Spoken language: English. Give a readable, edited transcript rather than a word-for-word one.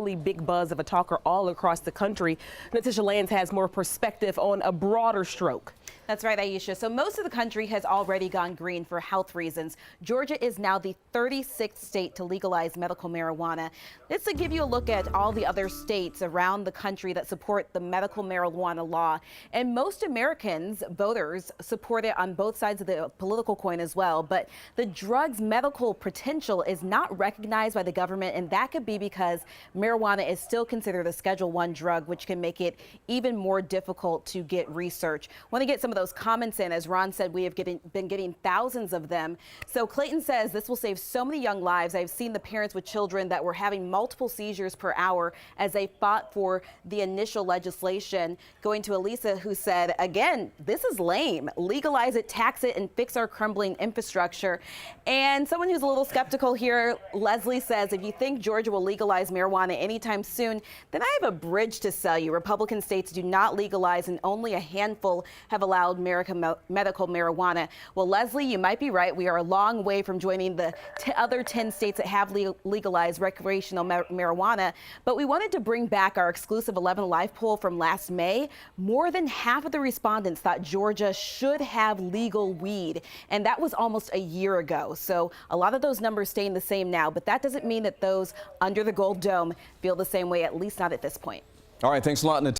really big buzz of a talker all across the country. Natisha Lands has more perspective on a broader stroke. That's right, Aisha. So most of the country has already gone green for health reasons. Georgia is now the 36th state to legalize medical marijuana. It's to give you a look at all the other states around the country that support the medical marijuana law. And most Americans, voters, support it on both sides of the political coin as well. But the drug's medical potential is not recognized by the government, and that could be because marijuana is still considered a Schedule I drug, which can make it even more difficult to get research. Want to get some of those comments in. As Ron said, we have been getting thousands of them. So Clayton says this will save so many young lives. I've seen the parents with children that were having multiple seizures per hour as they fought for the initial legislation. Going to Elisa, who said, again, this is lame. Legalize it, tax it, and fix our crumbling infrastructure. And someone who's a little skeptical here, Leslie, says, if you think Georgia will legalize marijuana anytime soon, then I have a bridge to sell you. Republican states do not legalize, and only a handful have allowed medical marijuana. Well, Leslie, you might be right. We are a long way from joining the other 10 states that have legalized recreational marijuana. But we wanted to bring back our exclusive 11 Live poll from last May. More than half of the respondents thought Georgia should have legal weed, and that was almost a year ago. So a lot of those numbers staying the same now, but that doesn't mean that those under the gold dome feel the same way, at least not at this point. All right, thanks a lot, Natasha.